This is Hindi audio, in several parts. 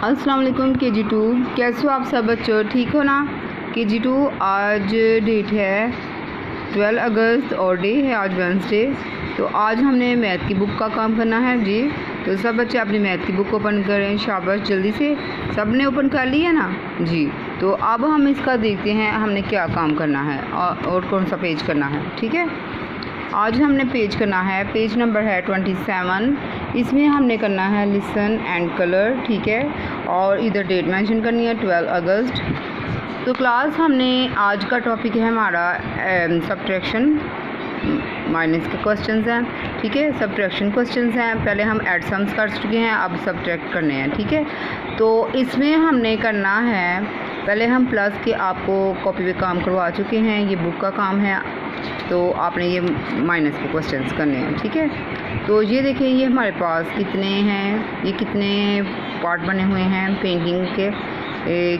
अस्सलाम वालेकुम KG2। कैसे हो आप सब बच्चों, ठीक हो ना। KG2 आज डेट है 12 अगस्त और डे है आज वेंसडे। तो आज हमने मैथ की बुक का काम करना है जी। तो सब बच्चे अपनी मैथ की बुक ओपन करें, शाबाश, जल्दी से। सब ने ओपन कर ली है ना जी। तो अब हम इसका देखते हैं हमने क्या काम करना है और कौन सा पेज करना है। ठीक है, आज हमने पेज करना है, पेज नंबर है 27। इसमें हमने करना है लिसन एंड कलर। ठीक है, और इधर डेट मेंशन करनी है 12 अगस्त। तो क्लास हमने आज का टॉपिक है हमारा सब्ट्रैक्शन, माइनस के क्वेश्चंस हैं। ठीक है, सब्ट्रैक्शन क्वेश्चंस हैं। पहले हम ऐड सम्स कर चुके हैं, अब सब्ट्रैक्ट करने हैं। ठीक है, तो इसमें हमने करना है, पहले हम प्लस के आपको कॉपी पे काम करवा चुके हैं, ये बुक का काम है। तो आपने ये माइनस के क्वेश्चंस करने हैं। ठीक है, तो ये देखिए, ये हमारे पास कितने हैं, ये कितने पार्ट बने हुए हैं पेंटिंग के,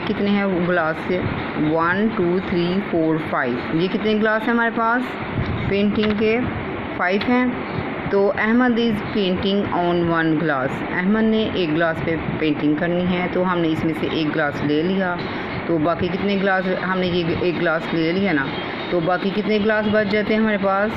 कितने हैं ग्लास से, 1 2 3 4 5। ये कितने ग्लास हैं हमारे पास पेंटिंग के, 5 हैं। तो Ahmed is painting on 1 glass. Ahmed ने एक ग्लास पे पेंटिंग करनी है, तो हमने इसमें से एक ग्लास ले लिया। तो बाकी कितने ग्लास, हमने ये एक ग्लास ले लिया ना, तो बाकी कितने ग्लास बच जाते हैं हमारे पास।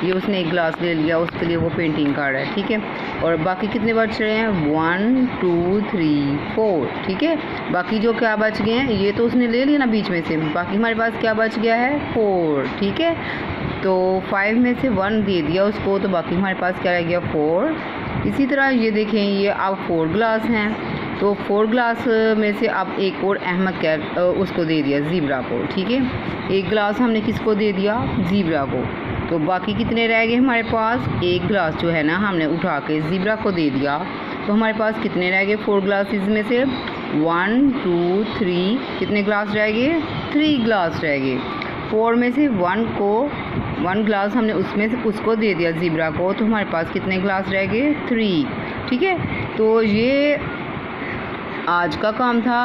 ये उसने एक ग्लास ले लिया, उसके लिए वो पेंटिंग कर रहा है। ठीक है, और बाकी कितने बच रहे हैं, 1 2 3 4। ठीक है, बाकी जो क्या बच गए हैं, ये तो उसने ले लिया ना बीच में से, बाकी हमारे पास क्या बच गया है, 4। ठीक है, तो 5 में से 1 दे दिया उसको, तो बाकी हमारे पास क्या रह गया, 4। इसी तरह ये देखें, ये अब 4 ग्लास हैं, तो 4 ग्लास में से अब एक और अहमद क्या उसको दे दिया, ज़ीब्रा को। ठीक है, एक ग्लास हमने किसको दे दिया, ज़ीब्रा को। तो बाकी कितने रह गए हमारे पास, एक ग्लास जो है ना हमने उठा के ज़ीब्रा को दे दिया। तो हमारे पास कितने रह गए 4 ग्लासेस में से, 1 2 3, कितने ग्लास रह गए, 3 ग्लास रह गए। 4 में से 1 ग्लास हमने उसमें से उसको दे दिया ज़ीब्रा को, तो हमारे पास कितने ग्लास रह गए, 3। ठीक है, तो ये आज का काम था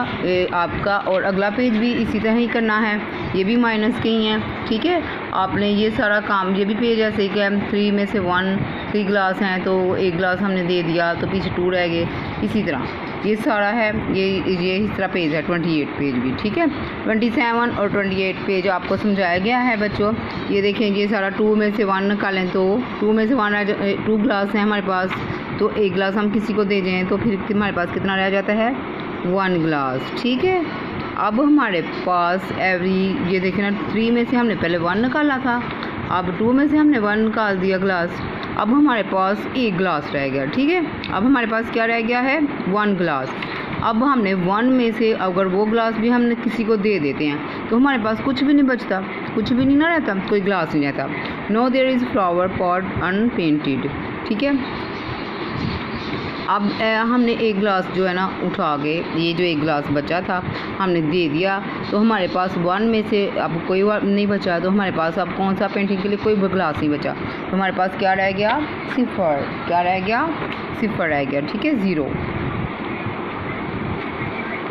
आपका, और अगला पेज भी इसी तरह ही करना है, ये भी माइनस के ही हैं। ठीक है, आपने ये सारा काम, ये भी पेज ऐसे ही कि 3 में से 3 ग्लास हैं, तो एक ग्लास हमने दे दिया, तो पीछे 2 रह गए। इसी तरह ये सारा है, ये इस तरह पेज है, 28 पेज भी। ठीक है, 27 और 28 पेज आपको समझाया गया है बच्चों। ये देखें, ये सारा 2 में से 1 निकालें, तो 2 में से 2 ग्लास हैं हमारे पास, तो एक ग्लास हम किसी को दे दें, तो फिर हमारे पास कितना रह जाता है, 1 ग्लास। ठीक है, अब हमारे पास ये देखें ना, 3 में से हमने पहले 1 निकाला था, अब 2 में से हमने 1 निकाल दिया ग्लास, अब हमारे पास एक ग्लास रह गया। ठीक है, अब हमारे पास क्या रह गया है, 1 ग्लास। अब हमने 1 में से अगर वो ग्लास भी हमने किसी को दे देते हैं, तो हमारे पास कुछ भी नहीं बचता, कुछ भी नहीं ना रहता, कोई ग्लास नहीं रहता। No there is flower pot unpainted. ठीक है, अब हमने एक ग्लास जो है ना उठा के, ये जो एक ग्लास बचा था हमने दे दिया, तो हमारे पास 1 में से अब कोई नहीं बचा, तो हमारे पास अब कौन सा पेंटिंग के लिए कोई ग्लास नहीं बचा, तो हमारे पास क्या रह गया, 0। क्या रह गया, 0 रह गया। ठीक है, 0।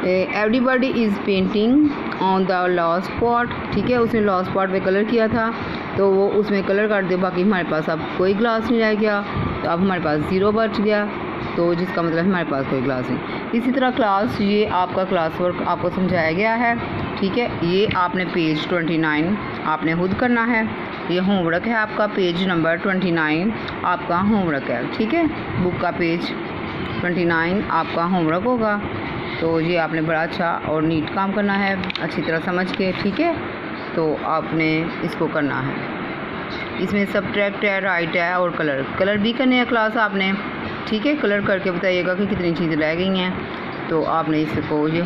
Everybody is painting on the last pot. ठीक है, उसने लास्ट पॉट पे कलर किया था, तो वो उसमें कलर कर दे, बाकी हमारे पास अब कोई ग्लास नहीं रह गया, तो अब हमारे पास 0 बच गया, तो जिसका मतलब हमारे पास कोई ग्लास नहीं। इसी तरह क्लास, ये आपका क्लास वर्क आपको समझाया गया है। ठीक है, ये आपने पेज 29 आपने खुद करना है, ये होमवर्क है आपका, पेज नंबर 29 आपका होमवर्क है। ठीक है, बुक का पेज 29 आपका होमवर्क होगा। तो ये आपने बड़ा अच्छा और नीट काम करना है, अच्छी तरह समझ के। ठीक है, तो आपने इसको करना है, इसमें सब्ट्रैक्ट है, राइट है, और कलर भी करने हैं क्लास आपने। ठीक है, कलर करके बताइएगा कि कितनी चीज़ें रह गई हैं, तो आपने इसको ये